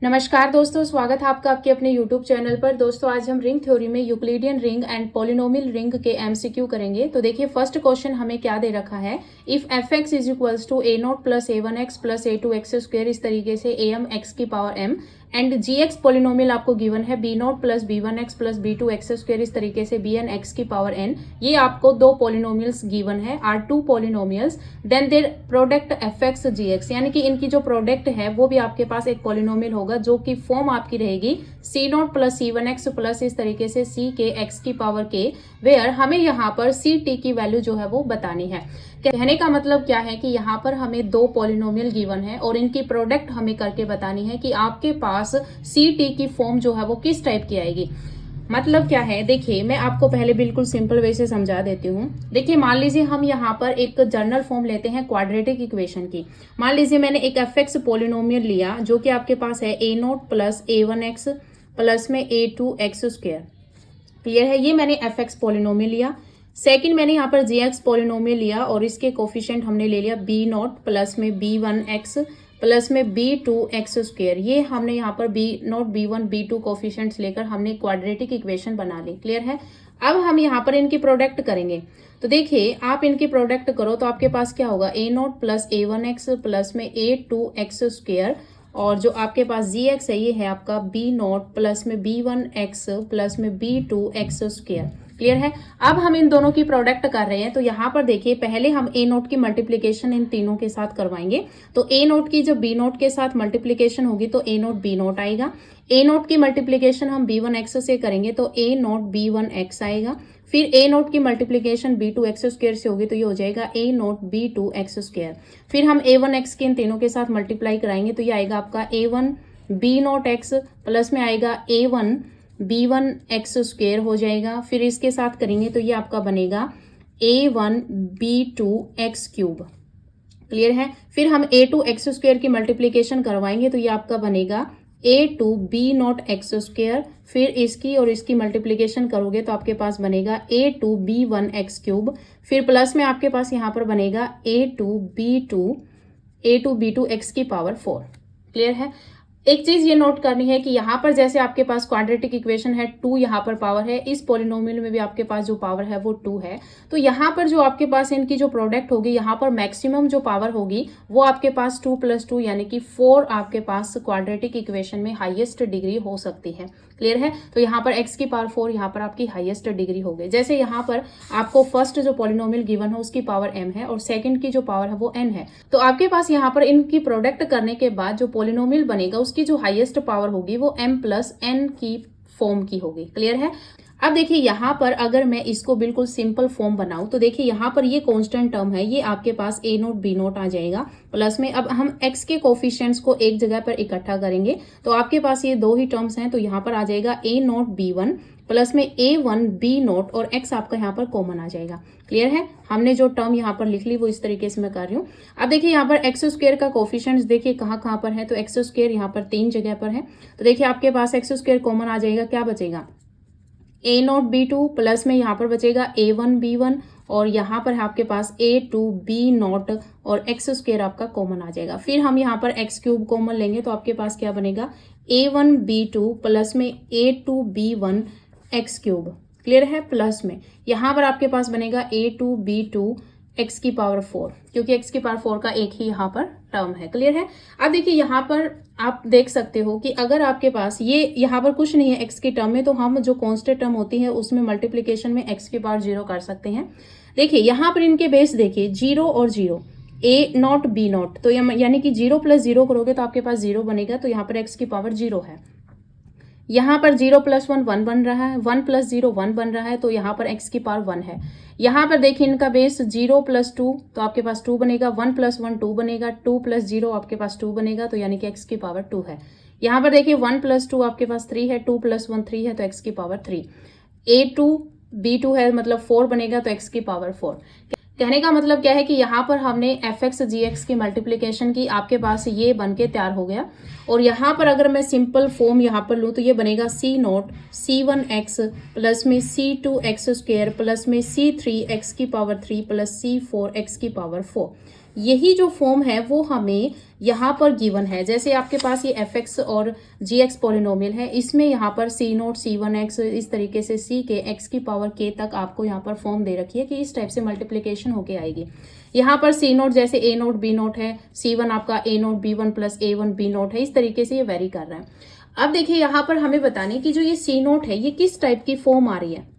नमस्कार दोस्तों, स्वागत है आपका आपके अपने YouTube चैनल पर। दोस्तों आज हम रिंग थ्योरी में Euclidean ring and polynomial ring के एमसीक्यू करेंगे। तो देखिए फर्स्ट क्वेश्चन हमें क्या दे रखा है, if f x is equals to a naught plus A one x plus a two x square, इस तरीके से ए एम एक्स की power m and g x polynomial आपको गिवन है b naught plus b one x plus b two x square, इस तरीके से b n x की पावर एन। ये आपको दो पॉलिनोमियल्स गिवन है, are two polynomials, then their product F x ji x, यानी कि इनकी जो प्रोडक्ट है वो भी आपके पास एक पॉलिनोमियल होगा जो कि फॉर्म आपकी रहेगी सी नोट प्लस सी वन एक्स प्लस इस तरीके से सी के एक्स की पावर के, वेयर हमें यहाँ पर सी टी की वैल्यू जो है वो बतानी है। कहने का मतलब क्या है कि यहाँ पर हमें दो पॉलिनोमियल गिवन है और इनकी प्रोडक्ट हमें करके बतानी है कि आपके पास सी टी की फॉर्म जो है वो किस टाइप की आएगी। मतलब क्या है, देखिए मैं आपको पहले बिल्कुल सिंपल वे से समझा देती हूँ। देखिए मान लीजिए हम यहाँ पर एक जनरल फॉर्म लेते हैं क्वाड्रेटिक इक्वेशन की। मान लीजिए मैंने एक एफ एक्स पॉलिनोमियल लिया जो कि आपके पास है ए नोट प्लस ए वन एक्स प्लस में A two x square. Clear है, ये मैंने एफ एक्स पॉलिनोमियल लिया। सेकंड मैंने यहाँ पर जी एक्स पॉलिनोमियल लिया और इसके कोफिशिएंट हमने ले लिया बी नॉट प्लस में बी वन एक्स प्लस में बी टू एक्स स्क्वेयर। ये हमने यहाँ पर b naught b one B two coefficients लेकर हमने क्वाड्रेटिक इक्वेशन बना ली। क्लियर है, अब हम यहाँ पर इनकी प्रोडक्ट करेंगे। तो देखिए आप इनकी प्रोडक्ट करो तो आपके पास क्या होगा, A not plus A one x plus में ए टू एक्स स्क्वेयर, और जो आपके पास जी एक्स है ये है आपका बी नॉट प्लस में बी वन एक्स प्लस में b two x square. Clear है, अब हम इन दोनों की प्रोडक्ट कर रहे हैं। तो यहाँ पर देखिए पहले हम ए नोट की मल्टीप्लीकेशन इन तीनों के साथ करवाएंगे। तो ए नोट की जब बी नोट के साथ मल्टीप्लीकेशन होगी तो ए नोट बी नोट आएगा। ए नोट की मल्टीप्लीकेशन हम बी वन एक्स से करेंगे तो A nought B one X आएगा। फिर ए नोट की multiplication B two x square से होगी तो ये हो जाएगा A nought B two x square. फिर हम ए वन एक्स के इन तीनों के साथ मल्टीप्लाई कराएंगे तो ये आएगा आपका A one B nought X plus में आएगा A one B one X square हो जाएगा। फिर इसके साथ करेंगे तो ये आपका बनेगा A one B two X cube. Clear है, फिर हम ए टू एक्स स्क्वेयर की मल्टीप्लीकेशन करवाएंगे तो ये आपका बनेगा A two B nought X square. फिर इसकी और इसकी मल्टीप्लीकेशन करोगे तो आपके पास बनेगा A two B one X cube. फिर प्लस में आपके पास यहाँ पर बनेगा A two B two X की पावर 4। क्लियर है, एक चीज ये नोट करनी है कि यहाँ पर जैसे आपके पास क्वाड्रेटिक इक्वेशन है 2 यहाँ पर पावर है, इस पॉलिनोमियल में भी आपके पास जो पावर है वो 2 है। तो यहाँ पर जो आपके पास इनकी जो प्रोडक्ट होगी, यहाँ पर मैक्सिमम जो पावर होगी वो आपके पास 2 + 2 यानी कि 4 आपके पास क्वाड्रेटिक इक्वेशन में हाईएस्ट डिग्री हो सकती है। क्लियर है, तो यहाँ पर x की पावर 4 यहाँ पर आपकी हाईएस्ट डिग्री हो गई। जैसे यहाँ पर आपको फर्स्ट जो पॉलिनोमियल गिवन है उसकी पावर m है और सेकंड की जो पावर है वो n है। तो आपके पास यहाँ पर इनकी प्रोडक्ट करने के बाद जो पॉलिनोमियल बनेगा उसकी जो हाईएस्ट पावर होगी वो m + n की फॉर्म की होगी। क्लियर है, अब देखिए यहाँ पर अगर मैं इसको बिल्कुल सिंपल फॉर्म बनाऊं तो देखिए यहाँ पर ये कांस्टेंट टर्म है, ये आपके पास ए नोट बी नोट आ जाएगा। प्लस में अब हम x के कोफिशिएंट्स को एक जगह पर इकट्ठा करेंगे तो आपके पास ये दो ही टर्म्स हैं, तो यहाँ पर आ जाएगा A nought B one plus में ए वन बी नोट और x आपका यहाँ पर कॉमन आ जाएगा। क्लियर है, हमने जो टर्म यहाँ पर लिख ली वो इस तरीके से मैं कर रही हूँ। अब देखिए यहाँ पर एक्स स्क्वेयर का कोफिशिएंट्स देखिए कहाँ कहाँ पर है, तो एक्स स्क्वेयर यहाँ पर 3 जगह पर है। तो देखिए आपके पास एक्स स्क्वेयर कॉमन आ जाएगा, क्या बचेगा ए नोट बी टू प्लस में यहाँ पर बचेगा ए वन बी वन और यहाँ पर है आपके पास ए टू बी नॉट और एक्स स्क्वेयर आपका कॉमन आ जाएगा। फिर हम यहाँ पर एक्स क्यूब कॉमन लेंगे तो आपके पास क्या बनेगा A one B two plus में A two B one X cube. Clear है, प्लस में यहाँ पर आपके पास बनेगा A two B two X की पावर 4, क्योंकि एक्स की पावर 4 का एक ही यहाँ पर टर्म है। क्लियर है, अब देखिए यहाँ पर आप देख सकते हो कि अगर आपके पास ये यहाँ पर कुछ नहीं है एक्स की टर्म में, तो हम जो कांस्टेंट टर्म होती है उसमें मल्टीप्लीकेशन में एक्स की पावर 0 कर सकते हैं। देखिए यहाँ पर इनके बेस देखिए 0 और 0, ए नॉट बी नॉट, तो यानी कि 0 + 0 करोगे तो आपके पास 0 बनेगा, तो यहाँ पर एक्स की पावर 0 है। यहाँ पर 0 + 1 1 बन रहा है, 1 + 0 1 बन रहा है, तो यहाँ पर x की पावर 1 है। यहाँ पर देखिए इनका बेस 0 + 2 तो आपके पास 2 बनेगा, 1 + 1 2 बनेगा, 2 + 0 आपके पास 2 बनेगा, तो यानी कि x की पावर 2 है। यहाँ पर देखिए 1 + 2 आपके पास 3 है, 2 + 1 3 है, तो x की पावर 3। a2 b2 है मतलब 4 बनेगा, तो x की पावर 4। कहने का मतलब क्या है कि यहाँ पर हमने एफ एक्स जी एक्स की मल्टीप्लीकेशन की, आपके पास ये बन के तैयार हो गया। और यहाँ पर अगर मैं सिंपल फॉर्म यहाँ पर लूँ तो ये बनेगा सी नोट सी वन एक्स प्लस में सी टू एक्स स्क्वेयर प्लस में सी थ्री एक्स की पावर 3 प्लस सी फोर एक्स की पावर 4। यही जो फॉर्म है वो हमें यहाँ पर गिवन है। जैसे आपके पास ये एफ एक्स और जी एक्स पॉलिनोमियल है, इसमें यहाँ पर सी नोट सी वन एक्स इस तरीके से सी के एक्स की पावर के तक आपको यहाँ पर फॉर्म दे रखी है कि इस टाइप से मल्टीप्लीकेशन होके आएगी। यहाँ पर सी नोट जैसे ए नोट बी नोट है, सी वन आपका ए नोट बी वन प्लस ए वन बी नोट है, इस तरीके से ये वेरी कर रहा है। अब देखिए यहाँ पर हमें बताने की जो ये सी नोट है ये किस टाइप की फॉर्म आ रही है।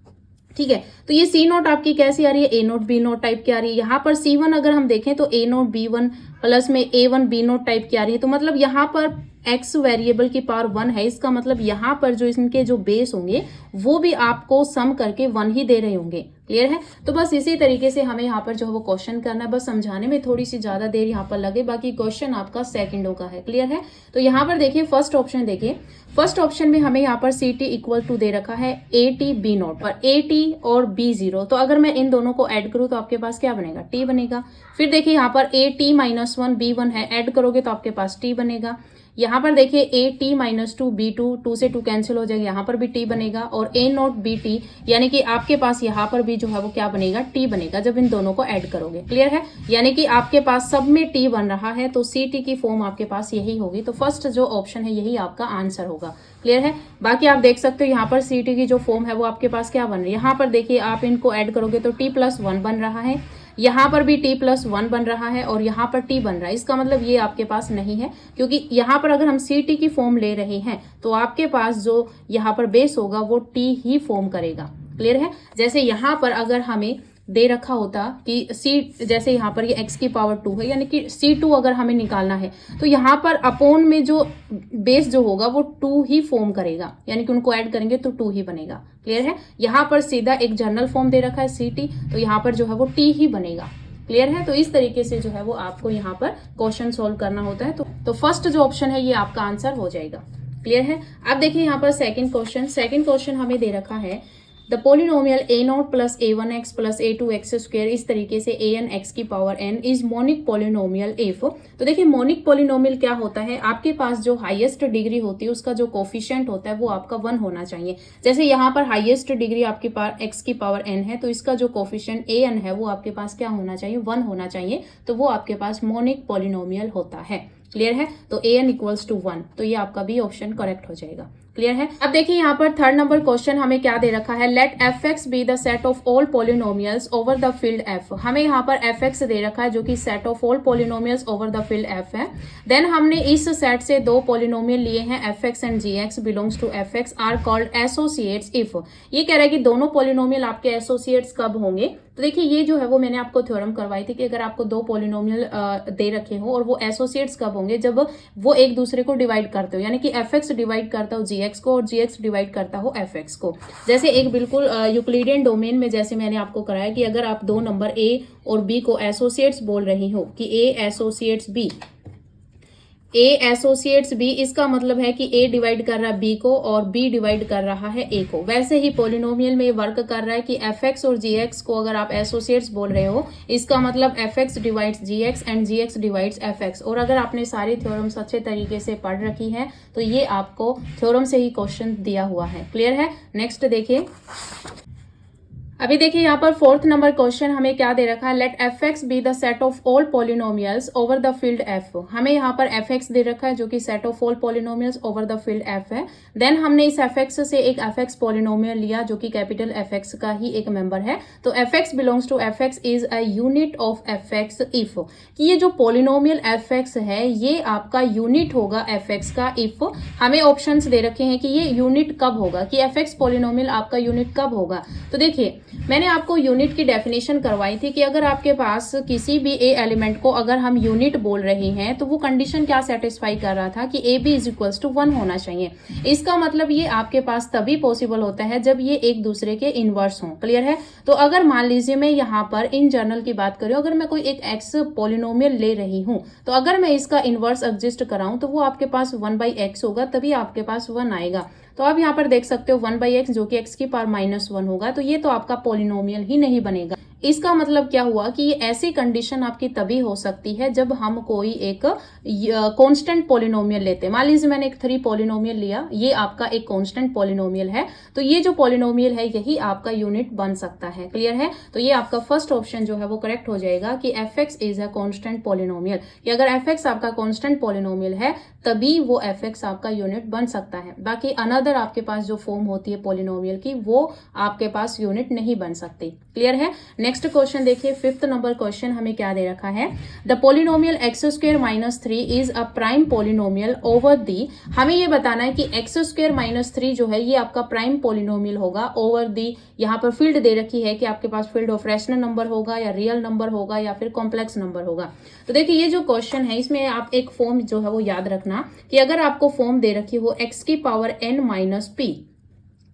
ठीक है, तो ये सी नोट आपकी कैसी आ रही है, ए नोट बी नोट टाइप की आ रही है। यहाँ पर सी वन अगर हम देखें तो A nought B one plus में ए वन बी नोट टाइप की आ रही है। तो मतलब यहाँ पर एक्स वेरिएबल की पावर 1 है, इसका मतलब यहाँ पर जो इनके जो बेस होंगे वो भी आपको सम करके 1 ही दे रहे होंगे। क्लियर है। तो बस इसी तरीके से हमें यहाँ पर जो है वो क्वेश्चन करना है। बस समझाने में थोड़ी सी ज्यादा देर यहाँ पर लगे, बाकी क्वेश्चन आपका सेकंडों का है। क्लियर है। तो यहाँ पर देखिए फर्स्ट ऑप्शन देखिए, फर्स्ट ऑप्शन में हमें यहाँ पर सी टी इक्वल टू दे रखा है ए टी बी नॉट और ए टी और बी जीरो। तो अगर मैं इन दोनों को ऐड करूँ तो आपके पास क्या बनेगा, टी बनेगा। फिर देखिए यहाँ पर a t minus one B one है, ऐड करोगे तो आपके पास टी बनेगा। यहाँ पर देखिए a t minus two B two, two से टू कैंसिल हो जाएगा, यहाँ पर भी टी बनेगा। और ए नॉट बी टी यानी कि आपके पास यहाँ पर भी जो है वो क्या बनेगा, टी बनेगा जब इन दोनों को ऐड करोगे। क्लियर है। यानी कि आपके पास सब में टी बन रहा है, तो सी टी की फॉर्म आपके पास यही होगी। तो फर्स्ट जो ऑप्शन है यही आपका आंसर होगा। क्लियर है। बाकी आप देख सकते हो यहाँ पर सी टी की जो फॉर्म है वो आपके पास क्या बन रही है। यहाँ पर देखिए आप इनको ऐड करोगे तो टी प्लस वन बन रहा है, यहाँ पर भी टी प्लस वन बन रहा है और यहाँ पर टी बन रहा है। इसका मतलब ये आपके पास नहीं है, क्योंकि यहाँ पर अगर हम सी टी की फॉर्म ले रहे हैं तो आपके पास जो यहाँ पर बेस होगा वो टी ही फॉर्म करेगा। क्लियर है। जैसे यहाँ पर अगर हमें दे रखा होता कि सी, जैसे यहाँ पर ये x की पावर 2 है, यानी कि C2 अगर हमें निकालना है तो यहाँ पर अपॉन में जो बेस जो होगा वो 2 ही फॉर्म करेगा, यानी कि उनको ऐड करेंगे तो 2 ही बनेगा। क्लियर है। यहाँ पर सीधा एक जनरल फॉर्म दे रखा है CT, तो यहाँ पर जो है वो T ही बनेगा। क्लियर है। तो इस तरीके से जो है वो आपको यहाँ पर क्वेश्चन सोल्व करना होता है। तो फर्स्ट जो ऑप्शन है ये आपका आंसर हो जाएगा। क्लियर है। अब देखिए यहाँ पर सेकंड क्वेश्चन हमें दे रखा है the polynomial a not plus A one x plus a two x square, इस तरीके से ए एन एक्स की power n is monic polynomial if. तो देखिए मोनिक पोलिनोमियल क्या होता है, आपके पास जो हाईएस्ट डिग्री होती है उसका जो कोफिशिएंट होता है वो आपका 1 होना चाहिए। जैसे यहाँ पर हाईएस्ट डिग्री आपके पास एक्स की पावर एन है, तो इसका जो कोफिशिएंट ए एन है वो आपके पास क्या होना चाहिए, 1 होना चाहिए। तो वो आपके पास मोनिक पोलिनोमियल होता है। क्लियर है। तो ए एन इक्वल्स टू 1, तो ये आपका भी ऑप्शन करेक्ट हो जाएगा। क्लियर है। अब देखिए यहाँ पर थर्ड नंबर क्वेश्चन हमें क्या दे रखा है, let f x be the set of all polynomials over the field f. हमें यहाँ पर एफ एक्स दे रखा है जो कि set of all polynomials over the field f है। देन हमने इस सेट से दो पोलिनोमियल लिए हैं, f x and g x belongs to f x are called associates if. ये कह रहा है कि दोनों पोलिनोमियल आपके एसोसिएट्स कब होंगे। तो देखिए ये जो है वो मैंने आपको थ्योरम करवाई थी कि अगर आपको दो पोलिनोमियल दे रखे हो और वो एसोसिएट्स कब होंगे, जब वो एक दूसरे को डिवाइड करते हो, यानी कि एफ एक्स डिवाइड करता हो जी एक्स को और जी एक्स डिवाइड करता हो एफ एक्स को। जैसे एक बिल्कुल यूक्लिडियन डोमेन में जैसे मैंने आपको कराया कि अगर आप दो नंबर ए और बी को एसोसिएट्स बोल रही हो कि ए एसोसिएट्स बी, ए एसोसिएट्स बी, इसका मतलब है कि ए डिवाइड कर रहा है बी को और बी डिवाइड कर रहा है ए को। वैसे ही पोलिनोमियल में वर्क कर रहा है कि एफ एक्स और जी एक्स को अगर आप एसोसिएट्स बोल रहे हो, इसका मतलब f x divides g x and g x divides f x. और अगर आपने सारी थ्योरम्स अच्छे तरीके से पढ़ रखी है तो ये आपको थ्योरम से ही क्वेश्चन दिया हुआ है। क्लियर है। नेक्स्ट देखिए, अभी देखिए यहाँ पर फोर्थ नंबर क्वेश्चन हमें क्या दे रखा है, let f x be the set of all polynomials over the field f. हमें यहाँ पर एफ एक्स दे रखा है जो कि set of all polynomials over the field f है। देन हमने इस एफ एक्स से एक एफ एक्स पोलिनोमियल लिया जो कि कैपिटल एफ एक्स का ही एक मेंबर है। तो f x belongs to f x is a unit of f x if, कि ये जो पोलिनोमियल एफ एक्स है ये आपका यूनिट होगा एफ एक्स का इफ। हमें ऑप्शंस दे रखे हैं कि ये यूनिट कब होगा, कि एफ एक्स पोलिनोमियल आपका यूनिट कब होगा। तो देखिए मैंने आपको यूनिट की डेफिनेशन करवाई थी कि अगर आपके पास किसी भी ए एलिमेंट को अगर हम यूनिट बोल रहे हैं तो वो कंडीशन क्या सेटिस्फाई कर रहा था कि a b is equals to 1 होना चाहिए। इसका मतलब ये आपके पास तभी पॉसिबल होता है जब ये एक दूसरे के इनवर्स हों। क्लियर है। तो अगर मान लीजिए मैं यहाँ पर इन जनरल की बात करूँ, अगर मैं कोई एक एक्स पोलिनोमियल ले रही हूँ तो अगर मैं इसका इनवर्स एग्जिस्ट कराऊं तो वो आपके पास 1/x होगा, तभी आपके पास 1 आएगा। तो आप यहाँ पर देख सकते हो 1/x जो कि x की पावर -1 होगा, तो ये तो आपका पोलिनोमियल ही नहीं बनेगा। इसका मतलब क्या हुआ कि ये ऐसी कंडीशन आपकी तभी हो सकती है जब हम कोई एक कांस्टेंट पॉलिनोमियल लेते हैं। मान लीजिए मैंने एक 3 पॉलिनोमियल लिया, ये आपका एक कांस्टेंट पॉलिनोमियल है, तो ये जो पॉलिनोमियल है यही आपका यूनिट बन सकता है। क्लियर है? तो ये आपका फर्स्ट ऑप्शन जो है वो करेक्ट हो जाएगा कि fx is a constant polynomial, कि अगर fx आपका कांस्टेंट पॉलिनोमियल है तभी वो fx आपका यूनिट बन सकता है। बाकी अनदर आपके पास जो फॉर्म होती है पॉलिनोमियल की वो आपके पास यूनिट नहीं बन सकती। क्लियर है? नेक्स्ट क्वेश्चन देखिए, 5th नंबर क्वेश्चन हमें क्या दे रखा है। The polynomial x² - 3 is a prime polynomial over the, हमें ये बताना है कि x² - 3 जो है ये आपका प्राइम पॉलिनोमियल होगा ओवर दी। यहाँ पर फील्ड दे रखी है कि आपके पास फील्ड ऑफ रैशनल नंबर होगा या रियल नंबर होगा या फिर कॉम्प्लेक्स नंबर होगा। तो देखिए ये जो क्वेश्चन है इसमें आप एक फॉर्म जो है वो याद रखना कि अगर आपको फॉर्म दे रखी हो x⁻n - p,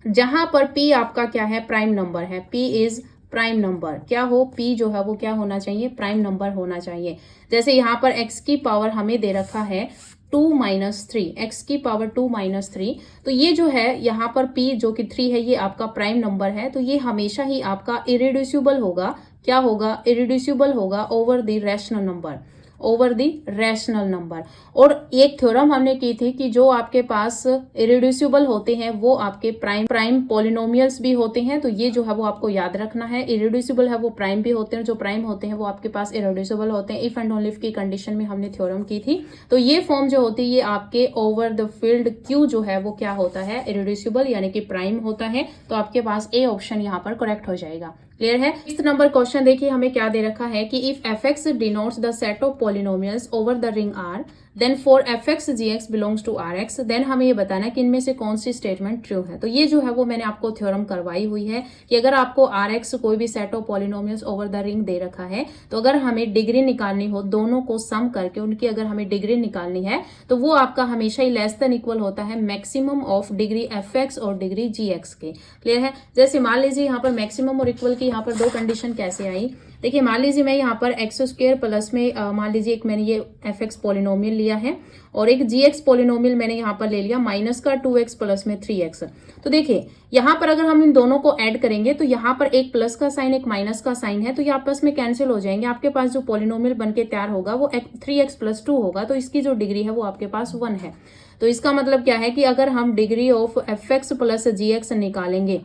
जहां पर p आपका क्या है, प्राइम नंबर है, p इज प्राइम नंबर, क्या हो, p जो है वो क्या होना चाहिए, प्राइम नंबर होना चाहिए। जैसे यहाँ पर x की पावर हमें दे रखा है 2 - 3, x⁻2 - 3, तो ये जो है यहाँ पर p जो कि 3 है ये आपका प्राइम नंबर है, तो ये हमेशा ही आपका इरेड्यूसिबल होगा, क्या होगा, इरेड्यूसिबल होगा over the rational number, over the rational number. और एक थ्योरम हमने की थी कि जो आपके पास इरेड्यूसिबल होते हैं वो आपके प्राइम पॉलिनोमियल्स भी होते हैं, तो ये जो है वो आपको याद रखना है। इरेड्यूसिबल है वो प्राइम भी होते हैं, जो प्राइम होते हैं वो आपके पास इरेड्यूसिबल होते हैं। इफ एंड ओनली इफ की कंडीशन में हमने थ्योरम की थी। तो ये फॉर्म जो होती है ये आपके ओवर द फील्ड क्यू जो है वो क्या होता है, इरेड्यूसिबल यानी कि प्राइम होता है। तो आपके पास ए ऑप्शन यहाँ पर करेक्ट हो जाएगा। क्लियर है? इस नंबर क्वेश्चन देखिए हमें क्या दे रखा है कि if fx denotes the set of polynomials over the ring R, then for fx gx belongs to Rx, then हमें ये बताना है कि इनमें से कौन सी स्टेटमेंट ट्रू है। तो ये जो है वो मैंने आपको थ्योरम करवाई हुई है कि अगर आपको Rx कोई भी set of polynomials over the ring दे रखा है, तो अगर हमें डिग्री निकालनी हो, दोनों को सम करके उनकी अगर हमें डिग्री निकालनी है तो वो आपका हमेशा ही लेस देन इक्वल होता है मैक्सिमम ऑफ डिग्री fx और डिग्री gx के। क्लियर है? जैसे मान लीजिए यहाँ पर मैक्सिमम और इक्वल की यहाँ पर दो कंडीशन कैसे आई। देखिए मान लीजिए मैं यहाँ पर x² प्लस में मान लीजिए एक मैंने ये fx पॉलिनोमियल लिया है और एक gx पॉलिनोमियल मैंने यहाँ पर ले लिया -2x प्लस में 3x। तो देखिए यहाँ पर अगर हम इन दोनों को ऐड करेंगे तो यहाँ पर एक प्लस का साइन एक माइनस का साइन है, तो ये आपस में कैंसिल हो जाएंगे। आपके पास जो पॉलिनोमियल बन के तैयार होगा वो 3x + 2 होगा, तो इसकी जो डिग्री है वो आपके पास 1 है। तो इसका मतलब क्या है कि अगर हम degree of fx plus gx निकालेंगे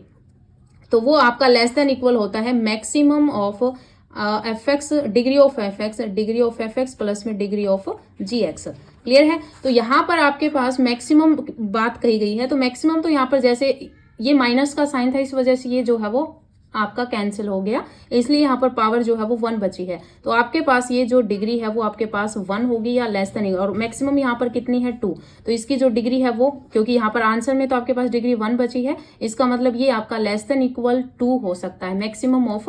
तो वो आपका लेस देन इक्वल होता है maximum of fx, degree of fx plus में डिग्री ऑफ gx। क्लियर है? तो यहाँ पर आपके पास मैक्सिमम बात कही गई है, तो मैक्सिमम तो यहाँ पर जैसे ये माइनस का साइन था इस वजह से ये जो है वो आपका कैंसिल हो गया, इसलिए यहाँ पर पावर जो है वो 1 बची है। तो आपके पास ये जो डिग्री है वो आपके पास 1 होगी या लेस देन, और मैक्सिमम यहाँ पर कितनी है 2, तो इसकी जो डिग्री है वो, क्योंकि यहाँ पर आंसर में तो आपके पास डिग्री 1 बची है, इसका मतलब ये आपका लेस देन इक्वल 2 हो सकता है, मैक्सिमम ऑफ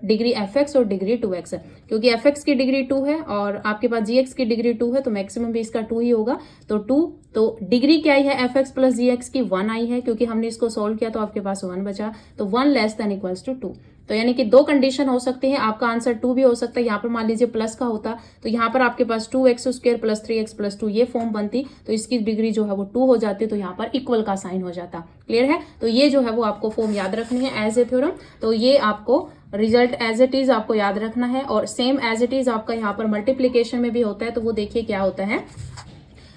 डिग्री fx और डिग्री 2x। क्योंकि fx की डिग्री 2 है और आपके पास gx की डिग्री 2 है, तो मैक्सिमम भी इसका 2 ही होगा। तो 2, तो डिग्री क्या आई है fx प्लस gx की 1 आई है, क्योंकि हमने इसको सोल्व किया तो आपके पास 1 बचा, तो 1 लेस देन इक्वल्स टू 2। तो यानी कि दो कंडीशन हो सकती है, आपका आंसर 2 भी हो सकता है। यहाँ पर मान लीजिए प्लस का होता तो यहाँ पर आपके पास 2x² प्लस 3x प्लस 2 ये फॉर्म बनती, तो इसकी डिग्री जो है वो 2 हो जाती, तो यहाँ पर इक्वल का साइन हो जाता। क्लियर है? तो ये जो है वो आपको फॉर्म याद रखनी है एज ए थ्योरम। तो ये आपको रिजल्ट एज इट इज आपको याद रखना है, और सेम एज इट इज आपका यहाँ पर मल्टीप्लीकेशन में भी होता है। तो वो देखिए क्या होता है,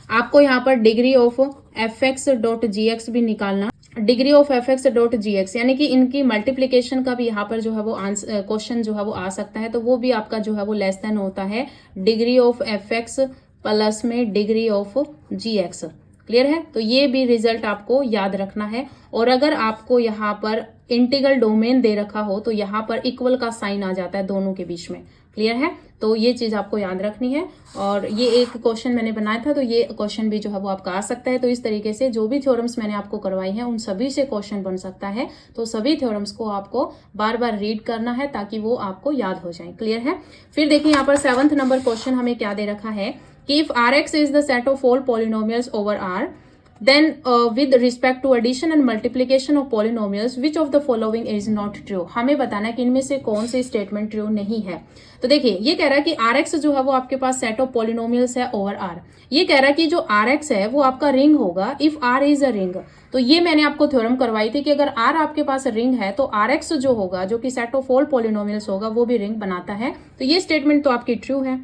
आपको यहाँ पर डिग्री ऑफ fx.gx भी निकालना, डिग्री ऑफ fx.gx, यानी कि इनकी मल्टीप्लीकेशन का भी यहाँ पर जो है वो आंसर क्वेश्चन जो है वो आ सकता है। तो वो भी आपका जो है वो लेस देन होता है डिग्री ऑफ fx प्लस में डिग्री ऑफ gx। क्लियर है? तो ये भी रिजल्ट आपको याद रखना है। और अगर आपको यहाँ पर इंटीग्रल डोमेन दे रखा हो तो यहाँ पर इक्वल का साइन आ जाता है दोनों के बीच में। क्लियर है? तो ये चीज आपको याद रखनी है। और ये एक क्वेश्चन मैंने बनाया था, तो ये क्वेश्चन भी जो है वो आपका आ सकता है। तो इस तरीके से जो भी थ्योरम्स मैंने आपको करवाई हैं उन सभी से क्वेश्चन बन सकता है। तो सभी थ्योरम्स को आपको बार बार रीड करना है ताकि वो आपको याद हो जाए। क्लियर है? फिर देखिए यहाँ पर 7th नंबर क्वेश्चन हमें क्या दे रखा है कि if Rx is the set of all polynomials over R, then with respect to addition and multiplication of polynomials which of the following is not true. हमें बताना है कि इनमें से कौन सी स्टेटमेंट ट्रू नहीं है। तो देखिए ये कह रहा है कि आर एक्स जो है वो आपके पास सेट ऑफ पॉलिनोमियल्स है ओवर आर। ये कह रहा है कि जो आर एक्स है वो आपका रिंग होगा if R is a ring. तो ये मैंने आपको थ्योरम करवाई थी कि अगर आर आपके पास रिंग है तो आर एक्स जो होगा जो कि सेट ऑफ ऑल पॉलिनोमियल्स होगा वो भी रिंग बनाता है। तो ये स्टेटमेंट तो आपकी ट्रू है,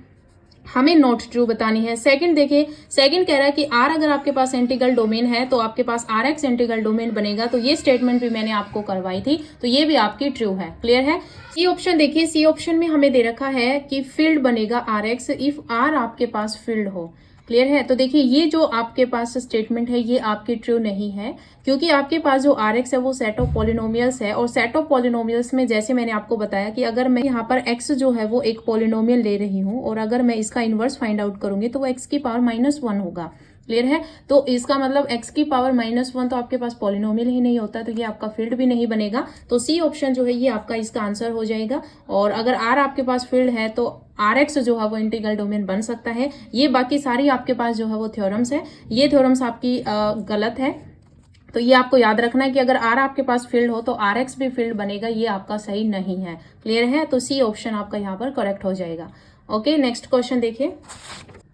हमें नॉट ट्रू बतानी है। सेकंड देखिए, सेकंड कह रहा है कि आर अगर आपके पास इंटीग्रल डोमेन है तो आपके पास आर एक्स इंटीग्रल डोमेन बनेगा। तो ये स्टेटमेंट भी मैंने आपको करवाई थी, तो ये भी आपकी ट्रू है। क्लियर है। सी ऑप्शन देखिए, सी ऑप्शन में हमें दे रखा है कि फील्ड बनेगा आर एक्स इफ आर आपके पास फील्ड हो। क्लियर है। तो देखिए ये जो आपके पास स्टेटमेंट है ये आपकी ट्रू नहीं है, क्योंकि आपके पास जो आर एक्स है वो सेट ऑफ पॉलिनोमियल्स है, और सेट ऑफ पॉलिनोमियल्स में जैसे मैंने आपको बताया कि अगर मैं यहाँ पर एक्स जो है वो एक पॉलिनोमियल ले रही हूँ और अगर मैं इसका इनवर्स फाइंड आउट करूंगी तो वो एक्स की पावर -1 होगा। क्लियर है। तो इसका मतलब x की पावर -1 तो आपके पास पॉलिनोमियल ही नहीं होता, तो ये आपका फील्ड भी नहीं बनेगा। तो सी ऑप्शन जो है ये आपका इसका आंसर हो जाएगा। और अगर r आपके पास फील्ड है तो आर एक्स जो है वो इंटीग्रल डोमेन बन सकता है। ये बाकी सारी आपके पास जो है वो थ्योरम्स है, ये थ्योरम्स आपकी गलत है। तो ये आपको याद रखना है कि अगर आर आपके पास फील्ड हो तो आर एक्स भी फील्ड बनेगा, ये आपका सही नहीं है। क्लियर है। तो सी ऑप्शन आपका यहाँ पर करेक्ट हो जाएगा। ओके, नेक्स्ट क्वेश्चन देखिए।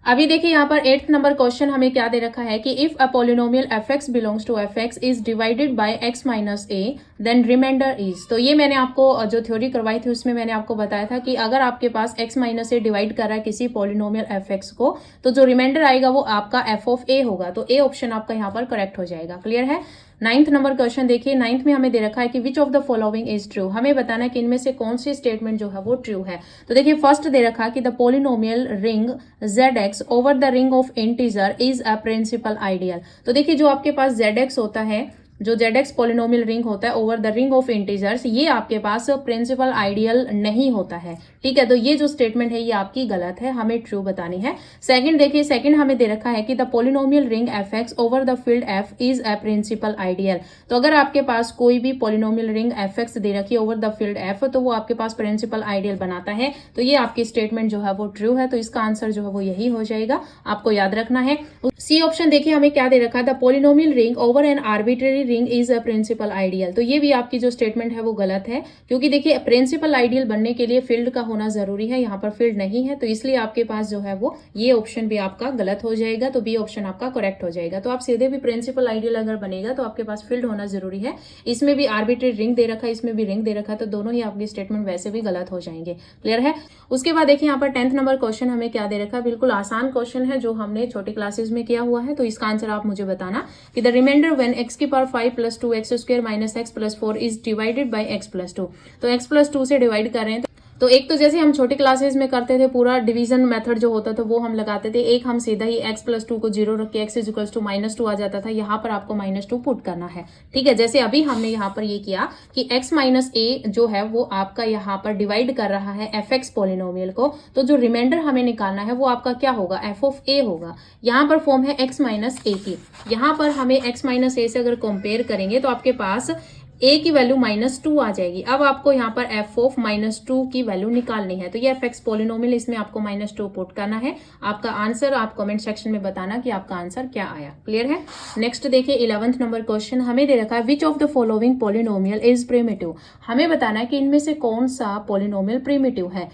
अभी देखिए यहाँ पर 8th नंबर क्वेश्चन हमें क्या दे रखा है कि if a polynomial f x belongs to f x is divided by x minus a then remainder is. तो ये मैंने आपको जो थ्योरी करवाई थी उसमें मैंने आपको बताया था कि अगर आपके पास एक्स माइनस ए डिवाइड कर रहा है किसी पॉलिनोमियल एफ एक्स को तो जो रिमाइंडर आएगा वो आपका एफ ऑफ ए होगा। तो ए ऑप्शन आपका यहाँ पर करेक्ट हो जाएगा। क्लियर है। 9th नंबर क्वेश्चन देखिए, 9th में हमें दे रखा है कि विच of the following is true. हमें बताना है कि इनमें से कौन सी स्टेटमेंट जो है वो ट्रू है। तो देखिए फर्स्ट दे रखा है कि the polynomial ring ZX over the ring of integer is a principal ideal. तो देखिए जो आपके पास ZX होता है, जो ZX पॉलिनोमियल रिंग होता है over the ring of integers, ये आपके पास प्रिंसिपल आइडियल नहीं होता है। ठीक है। तो ये जो स्टेटमेंट है ये आपकी गलत है, हमें ट्रू बतानी है। सेकंड देखिए, सेकंड हमें दे रखा है कि the polynomial ring fx over the field f is a principal ideal. तो अगर आपके पास कोई भी पॉलिनोमियल रिंग fx दे रखी है ओवर द फील्ड f तो वो आपके पास प्रिंसिपल आइडियल बनाता है। तो ये आपकी स्टेटमेंट जो है वो ट्रू है। तो इसका आंसर जो है वो यही हो जाएगा, आपको याद रखना है। सी ऑप्शन देखिए हमें क्या दे रखा है, the polynomial ring over an arbitrary ring is a principal ideal. तो ये भी आपकी जो स्टेटमेंट है वो गलत है, क्योंकि देखिए प्रिंसिपल आइडियल बनने के लिए फील्ड का होना जरूरी है, यहाँ पर फील्ड नहीं है। तो इसलिए आपके पास जो है वो ये ऑप्शन भी आपका गलत हो जाएगा। तो बी ऑप्शन आपका करेक्ट हो जाएगा। तो आप सीधे भी प्रिंसिपल आइडियल अगर बनेगा तो आपके पास फील्ड होना जरूरी है। इसमें भी आर्बिट्रेरी रिंग दे रखा है, इसमें भी रिंग दे रखा है, तो दोनों ही आपकी स्टेटमेंट वैसे भी गलत हो जाएंगे। क्लियर है। उसके बाद देखिए यहाँ पर 10th नंबर क्वेश्चन हमें क्या दे रखा है, बिल्कुल आसान क्वेश्चन है जो हमने छोटी क्लासेस में किया हुआ है। तो इसका आंसर आप मुझे बताना कि द रिमाइंडर व्हेन x की power 5 + 2x square minus x + 4 is divided bye x + 2। तो x + 2 से डिवाइड कर रहे हैं तो एक तो जैसे हम छोटी क्लासेस में करते थे पूरा डिवीजन मेथड जो होता था वो हम लगाते थे, एक हम सीधा ही x + 2 को 0 रख के x = -2 आ जाता था। यहाँ पर आपको -2 पुट करना है। ठीक है। जैसे अभी हमने यहाँ पर ये किया कि x - a जो है वो आपका यहाँ पर डिवाइड कर रहा है fx पॉलिनोमियल को, तो जो रिमाइंडर हमें निकालना है वो आपका क्या होगा, f ऑफ a होगा। यहाँ पर फॉर्म है x - a की, यहाँ पर हमें x - a से अगर कंपेयर करेंगे तो आपके पास a की वैल्यू -2 आ जाएगी। अब आपको यहाँ पर f ऑफ -2 की वैल्यू निकालनी है। तो ये fx पॉलिनोमियल, इसमें आपको -2 पुट करना है। आपका आंसर आप कमेंट सेक्शन में बताना कि आपका आंसर क्या आया। क्लियर है। नेक्स्ट देखिए 11th नंबर क्वेश्चन हमें दे रखा है विच of the following polynomial is primitive. हमें बताना है कि इनमें से कौन सा पॉलिनोमियल प्रिमिटिव है।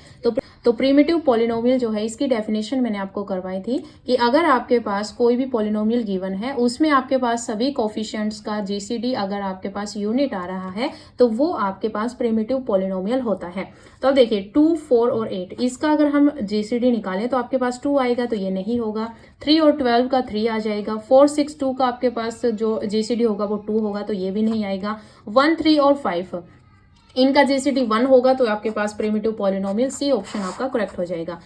तो प्रिमिटिव पॉलिनोमियल जो है इसकी डेफिनेशन मैंने आपको करवाई थी कि अगर आपके पास कोई भी पॉलिनोमियल गिवन है उसमें आपके पास सभी कोफिशिएंट्स का जीसीडी अगर आपके पास यूनिट आ रहा है तो वो आपके पास प्रिमिटिव पॉलिनोमियल होता है। तो अब देखिए 2, 4 और 8 इसका अगर हम जीसीडी निकालें तो आपके पास 2 आएगा, तो ये नहीं होगा। 3 और 12 का 3 आ जाएगा। 4, 6, 2 का आपके पास जो जीसीडी होगा वो 2 होगा, तो ये भी नहीं आएगा। 1, 3 और 5 इनका जीसीडी 1 होगा, तो आपके पास प्रिमिटिव पॉलिनोमियल, सी ऑप्शन आपका करेक्ट हो जाएगा।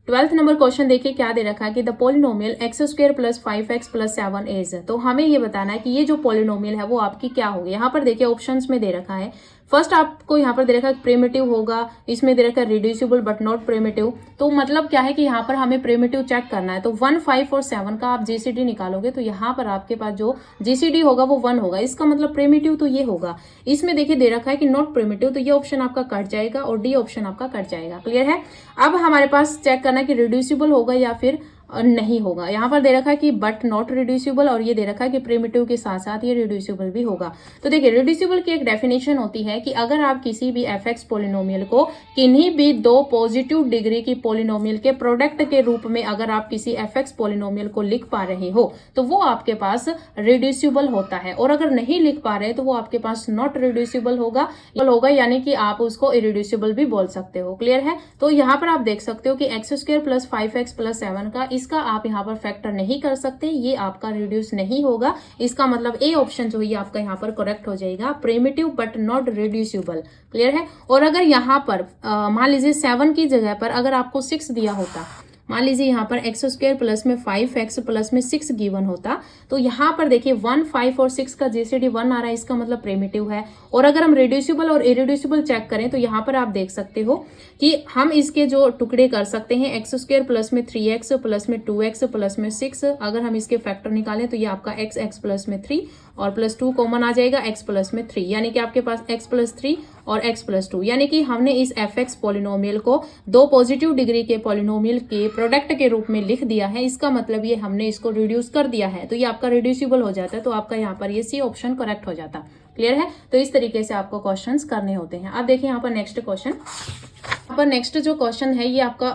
12th नंबर क्वेश्चन देखिए क्या दे रखा है कि the polynomial x² + 5x + 7 is. तो हमें ये बताना है कि ये जो पॉलिनोमियल है वो आपकी क्या होगी। यहाँ पर देखिए ऑप्शंस में दे रखा है, फर्स्ट आपको यहाँ पर दे रखा है प्रिमिटिव होगा, इसमें दे रखा है रिड्यूसिबल बट नॉट प्रिमिटिव। तो मतलब क्या है कि यहाँ पर हमें प्रिमिटिव चेक करना है। तो 1, 5 और 7 का आप जीसीडी निकालोगे तो यहाँ पर आपके पास जो जीसीडी होगा वो 1 होगा, इसका मतलब प्रिमिटिव तो ये होगा। इसमें देखिए दे रखा है कि नॉट प्रिमिटिव, तो ये ऑप्शन आपका कट जाएगा और डी ऑप्शन आपका कट जाएगा। क्लियर है। अब हमारे पास चेक करना है कि रिड्यूसिबल होगा या फिर नहीं होगा। यहाँ पर दे रखा है कि बट नॉट रिड्यूसिबल, और ये दे रखा है कि प्रिमिटिव के साथ साथ ये रिड्यूसिबल भी होगा। तो देखिए रिड्यूसिबल की एक डेफिनेशन होती है कि अगर आप किसी भी एफ पॉलिनोमियल को किन्हीं भी दो पॉजिटिव डिग्री की पॉलिनोमियल के प्रोडक्ट के रूप में अगर आप किसी एफ पॉलिनोमियल को लिख पा रहे हो तो वो आपके पास रिड्यूसिबल होता है, और अगर नहीं लिख पा रहे तो वो आपके पास नॉट रिड्यूसिबल होगा, यानी कि आप उसको इरिड्यूसिबल भी बोल सकते हो। क्लियर है? तो यहाँ पर आप देख सकते हो कि x² + 5x + 7 का इसका आप यहाँ पर फैक्टर नहीं कर सकते, ये आपका रिड्यूस नहीं होगा। इसका मतलब ए ऑप्शन जो है आपका यहाँ पर करेक्ट हो जाएगा, primitive but not reducible. Clear है? और अगर यहाँ पर मान लीजिए 7 की जगह पर अगर आपको 6 दिया होता, मान लीजिए यहाँ पर x² प्लस में 5x प्लस में 6 गिवन होता, तो यहाँ पर देखिए 1, 5 और 6 का जीसीडी 1 आ रहा है, इसका मतलब प्रिमिटिव है। और अगर हम रिड्यूसिबल और इरिड्यूसिबल चेक करें तो यहाँ पर आप देख सकते हो कि हम इसके जो टुकड़े कर सकते हैं, x² प्लस में 3x प्लस में 2x प्लस में 6, अगर हम इसके फैक्टर निकालें तो ये आपका x प्लस में 3 और प्लस 2 कॉमन आ जाएगा x प्लस में 3, यानी कि आपके पास x प्लस 3 और x प्लस 2, यानी कि हमने इस एफ पॉलिनोमियल को दो पॉजिटिव डिग्री के पॉलिनोमियल के प्रोडक्ट के रूप में लिख दिया है। इसका मतलब ये हमने इसको रिड्यूस कर दिया है, तो ये आपका रिड्यूसिबल हो जाता है, तो आपका यहाँ पर ये सी ऑप्शन करेक्ट हो जाता। क्लियर है? तो इस तरीके से आपको क्वेश्चंस करने होते हैं। अब देखिए यहाँ पर नेक्स्ट क्वेश्चन, यहाँ पर नेक्स्ट जो क्वेश्चन है ये आपका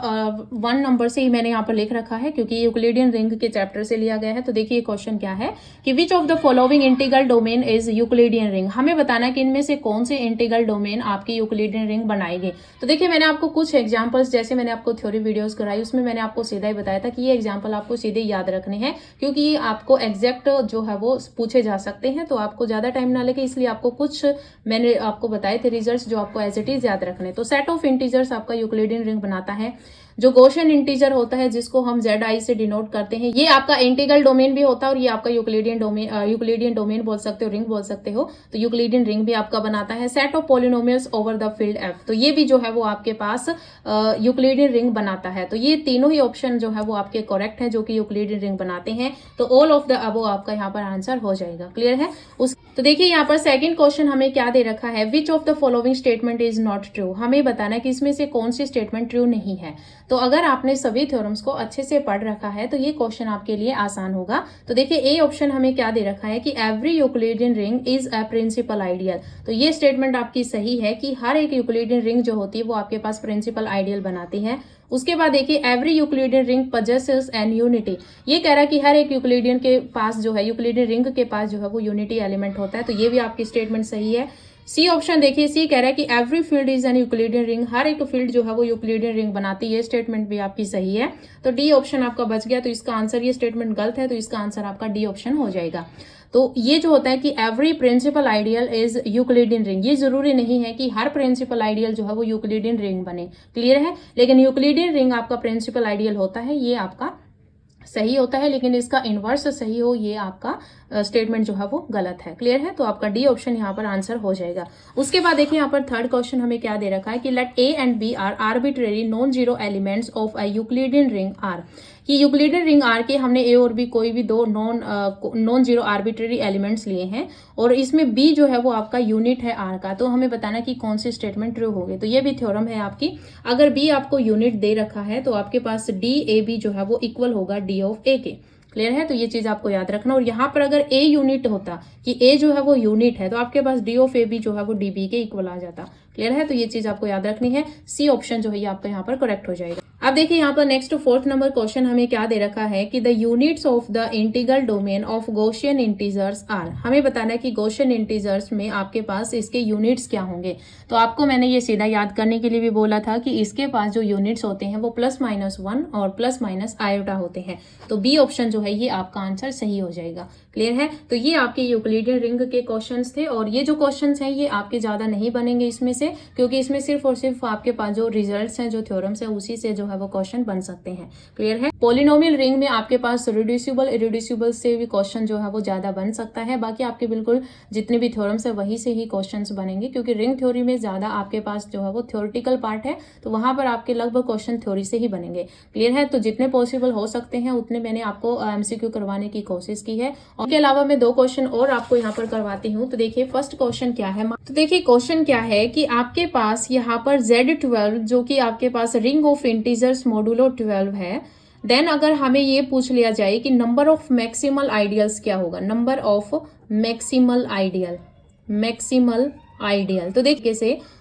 1 नंबर से ही मैंने यहाँ पर लिख रखा है क्योंकि यूक्लिडियन रिंग के चैप्टर से लिया गया है। तो देखिए क्वेश्चन क्या है कि विच of the following integral domain is Euclidean ring. हमें बताना है कि इनमें से कौन से इंटीग्रल डोमेन आपकी यूक्लिडियन रिंग बनाएंगे। तो देखिए मैंने आपको कुछ एग्जाम्पल्स, जैसे मैंने आपको थ्योरी वीडियोस कराई उसमें मैंने आपको सीधा ही बताया था कि ये एग्जाम्पल आपको सीधे याद रखने हैं, क्योंकि ये आपको एग्जैक्ट जो है वो पूछे जा सकते हैं, तो आपको ज्यादा टाइम ना लगे, इसलिए आपको कुछ मैंने आपको बताए थे रिजल्ट्स जो आपको एज इट इज याद रखने। तो सेट ऑफ इंटीजर्स आपका यूक्लिडियन रिंग बनाता है। जो गॉसियन इंटीजर होता है जिसको हम ZI से डिनोट करते हैं, ये आपका इंटीग्रल डोमेन भी होता है और ये आपका यूक्लिडियन डोमेन बोल सकते हो, रिंग बोल सकते हो। तो यूक्लिडियन रिंग भी आपका बनाता है। Set of polynomials over the field F, तो ये भी जो है वो आपके पास यूक्लिडियन रिंग बनाता है। तो ये तीनों ही ऑप्शन जो है वो आपके करेक्ट है जो कि यूक्लिडियन रिंग बनाते हैं। तो ऑल ऑफ द अबव आपका यहाँ पर आंसर हो जाएगा। क्लियर है? तो देखिए यहाँ पर सेकंड क्वेश्चन हमें क्या दे रखा है, विच of the following statement is not true. हमें बताना है कि इसमें से कौन सी स्टेटमेंट ट्रू नहीं है। तो अगर आपने सभी थ्योरम्स को अच्छे से पढ़ रखा है तो ये क्वेश्चन आपके लिए आसान होगा। तो देखिए ए ऑप्शन हमें क्या दे रखा है कि every Euclidean ring is a principal ideal. तो ये स्टेटमेंट आपकी सही है कि हर एक यूक्लिडियन रिंग जो होती है वो आपके पास प्रिंसिपल आइडियल बनाती है। उसके बाद देखिए every Euclidean ring possesses an unity, ये कह रहा है कि हर एक यूक्लिडियन के पास जो है, यूक्लिडियन रिंग के पास जो है वो यूनिटी एलिमेंट होता है। तो ये भी आपकी स्टेटमेंट सही है। सी ऑप्शन देखिए, सी कह रहा है कि every field is an Euclidean ring, हर एक फील्ड जो है वो यूक्लिडियन रिंग बनाती है। ये स्टेटमेंट भी आपकी सही है। तो डी ऑप्शन आपका बच गया। तो इसका आंसर, ये स्टेटमेंट गलत है, तो इसका आंसर आपका डी ऑप्शन हो जाएगा। तो ये जो होता है कि every principal ideal is Euclidean ring, ये जरूरी नहीं है कि हर प्रिंसिपल आइडियल जो है वो यूक्लिडियन रिंग बने। क्लियर है? लेकिन यूक्लिडियन रिंग आपका प्रिंसिपल आइडियल होता है, ये आपका सही होता है, लेकिन इसका इनवर्स सही हो ये आपका स्टेटमेंट जो है वो गलत है। क्लियर है? तो आपका डी ऑप्शन यहाँ पर आंसर हो जाएगा। उसके बाद देखिए यहाँ पर थर्ड क्वेश्चन हमें क्या दे रखा है कि let a and b are arbitrary non zero elements of a Euclidean ring R, कि यूक्लिडियन रिंग आर के हमने ए और बी कोई भी दो नॉन जीरो आर्बिट्रेरी एलिमेंट्स लिए हैं और इसमें बी जो है वो आपका यूनिट है आर का। तो हमें बताना कि कौन सी स्टेटमेंट ट्रू होगी। तो ये भी थ्योरम है आपकी, अगर बी आपको यूनिट दे रखा है तो आपके पास डी ए बी जो है वो इक्वल होगा डी ऑफ ए के। क्लियर है? तो ये चीज आपको याद रखना। और यहाँ पर अगर ए यूनिट होता कि ए जो है वो यूनिट है तो आपके पास डी ऑफ ए बी जो है वो डी बी के इक्वल आ जाता। क्लियर है? तो ये चीज आपको याद रखनी है। सी ऑप्शन जो है ये आपका यहाँ पर करेक्ट हो जाएगा। अब देखिए यहाँ पर नेक्स्ट 4th नंबर क्वेश्चन हमें क्या दे रखा है कि the units of the integral domain of Gaussian integers are. हमें बताना है कि गॉसियन इंटीजर्स में आपके पास इसके यूनिट्स क्या होंगे। तो आपको मैंने ये सीधा याद करने के लिए भी बोला था कि इसके पास जो यूनिट्स होते हैं वो +-1 और +- आयोटा होते हैं। तो बी ऑप्शन जो है ये आपका आंसर सही हो जाएगा। क्लियर है? तो ये आपके यूक्लिडियन रिंग के क्वेश्चंस थे और ये जो क्वेश्चंस हैं ये आपके ज्यादा नहीं बनेंगे इसमें से, क्योंकि इसमें सिर्फ और सिर्फ आपके पास जो रिजल्ट्स हैं, जो थ्योरम्स हैं, उसी से जो है वो क्वेश्चन बन सकते हैं। क्लियर है? पॉलिनोमियल रिंग में आपके पास रिड्यूसिबल इरिड्यूसिबल से भी क्वेश्चन जो है वो ज्यादा बन सकता है। बाकी आपके बिल्कुल जितने भी थ्योरम्स है वही से ही क्वेश्चंस बनेंगे, क्योंकि रिंग थ्योरी में ज्यादा आपके पास जो है वो थ्योरेटिकल पार्ट है, तो वहां पर आपके लगभग क्वेश्चन थ्योरी से ही बनेंगे। क्लियर है? तो जितने पॉसिबल हो सकते हैं उतने मैंने आपको MCQ करवाने की कोशिश की है। और इसके अलावा मैं 2 क्वेश्चन और आपको यहाँ पर करवाती हूँ। तो देखिए फर्स्ट क्वेश्चन क्या है। तो देखिए क्वेश्चन क्या है कि आपके पास यहाँ पर Z12 जो कि आपके पास रिंग ऑफ इंटीजर्स मॉडुलो 12 है, देन अगर हमें ये पूछ लिया जाए कि नंबर ऑफ मैक्सिमल आइडियल्स क्या होगा, नंबर ऑफ मैक्सिमल आइडियल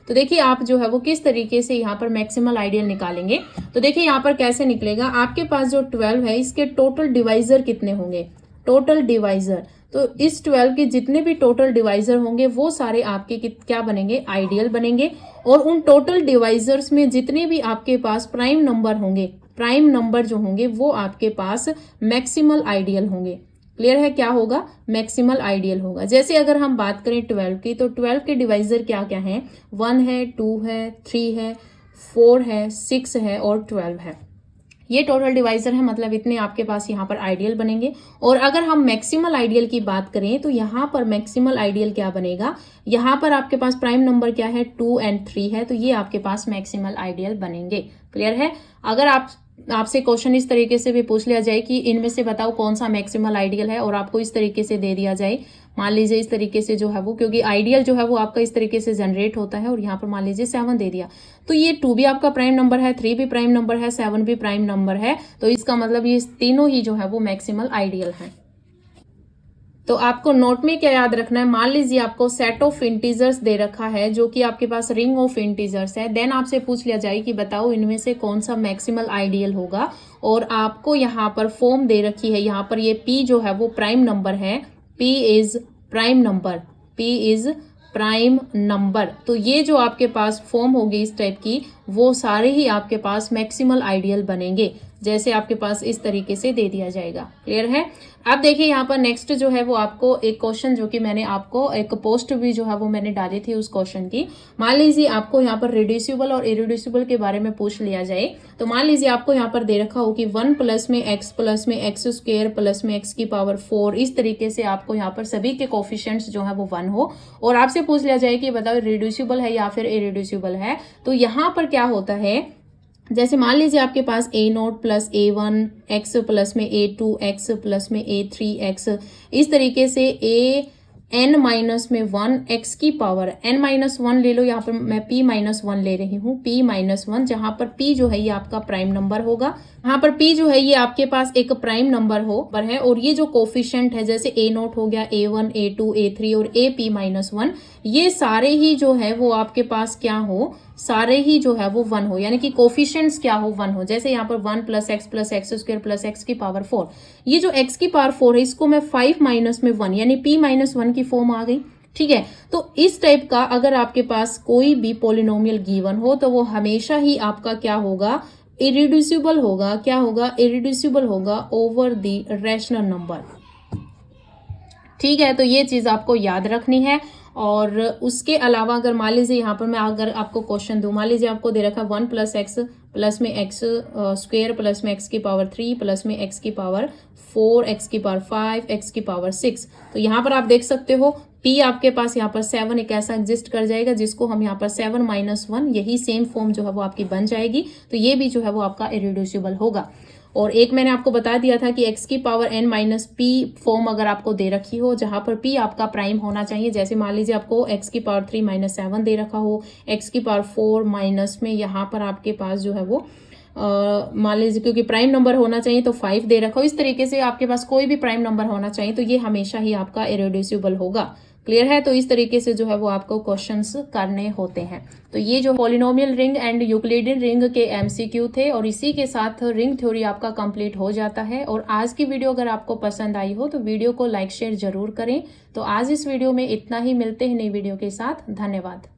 तो देखिए आप जो है वो किस तरीके से यहाँ पर मैक्सिमल आइडियल निकालेंगे। तो देखिए यहाँ पर कैसे निकलेगा, आपके पास जो 12 है इसके टोटल डिवाइजर कितने होंगे, टोटल डिवाइजर, तो इस 12 के जितने भी टोटल डिवाइजर होंगे वो सारे आपके क्या बनेंगे, आइडियल बनेंगे। और उन टोटल डिवाइजर्स में जितने भी आपके पास प्राइम नंबर होंगे, प्राइम नंबर जो होंगे वो आपके पास मैक्सिमल आइडियल होंगे। क्लियर है, क्या होगा, मैक्सिमल आइडियल होगा। जैसे अगर हम बात करें 12 की, तो 12 के डिवाइजर क्या क्या हैं, 1 है, 2 है, 3 है, 4 है, 6 है और 12 है। ये टोटल डिवाइजर है, मतलब इतने आपके पास यहाँ पर आइडियल बनेंगे। और अगर हम मैक्सिमल आइडियल की बात करें तो यहाँ पर मैक्सिमल आइडियल क्या बनेगा, यहाँ पर आपके पास प्राइम नंबर क्या है, 2 और 3 है, तो ये आपके पास मैक्सिमल आइडियल बनेंगे। क्लियर है। अगर आपसे क्वेश्चन इस तरीके से भी पूछ लिया जाए कि इनमें से बताओ कौन सा मैक्सिमल आइडियल है, और आपको इस तरीके से दे दिया जाए, मान लीजिए इस तरीके से जो है वो, क्योंकि आइडियल जो है वो आपका इस तरीके से जनरेट होता है, और यहाँ पर मान लीजिए 7 दे दिया, तो ये 2 भी आपका प्राइम नंबर है, 3 भी प्राइम नंबर है, 7 भी प्राइम नंबर है, तो इसका मतलब ये तीनों ही जो है वो मैक्सिमल आइडियल है। तो आपको नोट में क्या याद रखना है, मान लीजिए आपको सेट ऑफ इंटीजर्स दे रखा है जो कि आपके पास रिंग ऑफ इंटीजर्स है, देन आपसे पूछ लिया जाए कि बताओ इनमें से कौन सा मैक्सिमल आइडियल होगा, और आपको यहाँ पर फॉर्म दे रखी है, यहाँ पर ये P जो है वो प्राइम नंबर है, P इज प्राइम नंबर, तो ये जो आपके पास फॉर्म होगी इस टाइप की, वो सारे ही आपके पास मैक्सिमल आइडियल बनेंगे, जैसे आपके पास इस तरीके से दे दिया जाएगा। क्लियर है। अब देखिए यहाँ पर नेक्स्ट जो है वो आपको एक क्वेश्चन, जो कि मैंने आपको एक पोस्ट भी जो है वो मैंने डाली थी उस क्वेश्चन की। मान लीजिए आपको यहाँ पर रिड्यूसिबल और इरिड्यूसिबल के बारे में पूछ लिया जाए, तो मान लीजिए आपको यहाँ पर दे रखा हो कि 1 प्लस में एक्स स्क्वायर प्लस में एक्स की पावर 4, इस तरीके से आपको यहाँ पर सभी के कोफिशिएंट्स जो है वो 1 हो, और आपसे पूछ लिया जाए कि बताओ रिड्यूसिबल है या फिर इरिड्यूसिबल है। तो यहाँ पर क्या होता है, जैसे मान लीजिए आपके पास a0 plus a1 x plus में a2 x प्लस में a3 x, इस तरीके से n माइनस में 1 x की पावर n माइनस 1 ले लो, यहाँ पर मैं p माइनस 1 ले रही हूँ, p माइनस 1, जहाँ पर p जो है ये आपका प्राइम नंबर होगा, यहाँ पर p जो है ये आपके पास एक प्राइम नंबर है, और ये जो कोफिशिएंट है जैसे a0 हो गया, a1 a2 a3 और a p माइनस 1, ये सारे ही जो है वो आपके पास क्या हो, सारे ही जो है वो 1 हो, यानी कि कोफिशिएंट्स क्या हो, 1 हो। जैसे यहाँ पर 1 plus x square plus x की पावर 4, ये जो x की पावर 4 है इसको मैं 5 माइनस में 1 यानी p माइनस 1 की फॉर्म आ गई। ठीक है, तो इस टाइप का अगर आपके पास कोई भी पॉलिनोमियल गिवन हो तो वो हमेशा ही आपका क्या होगा, इरिड्यूसिबल होगा। क्या होगा, इरिड्यूसिबल होगा ओवर द रैशनल नंबर। ठीक है, तो ये चीज आपको याद रखनी है। और उसके अलावा अगर मान लीजिए यहाँ पर मैं अगर आपको क्वेश्चन दूं, मान लीजिए आपको दे रखा 1 प्लस एक्स प्लस में एक्स स्क्वायर प्लस में एक्स की पावर 3 प्लस में एक्स की पावर 4 एक्स की पावर 5 एक्स की पावर 6, तो यहाँ पर आप देख सकते हो p आपके पास यहाँ पर 7 एक ऐसा एग्जिस्ट कर जाएगा जिसको हम यहाँ पर 7 माइनस 1, यही सेम फॉर्म जो है वो आपकी बन जाएगी, तो ये भी जो है वो आपका इरिड्यूसिबल होगा। और एक मैंने आपको बता दिया था कि x की power n minus p form अगर आपको दे रखी हो, जहां पर p आपका प्राइम होना चाहिए, जैसे मान लीजिए आपको x की पावर 3 माइनस 7 दे रखा हो, x की पावर 4 माइनस में यहाँ पर आपके पास जो है वो मान लीजिए क्योंकि प्राइम नंबर होना चाहिए तो 5 दे रखा हो, इस तरीके से आपके पास कोई भी प्राइम नंबर होना चाहिए तो ये हमेशा ही आपका इरिड्यूसिबल होगा। क्लियर है, तो इस तरीके से जो है वो आपको क्वेश्चंस करने होते हैं। तो ये जो polynomial ring and Euclidean ring के एमसीक्यू थे, और इसी के साथ रिंग थ्योरी आपका कंप्लीट हो जाता है। और आज की वीडियो अगर आपको पसंद आई हो तो वीडियो को लाइक शेयर जरूर करें। तो आज इस वीडियो में इतना ही, मिलते हैं नई वीडियो के साथ। धन्यवाद।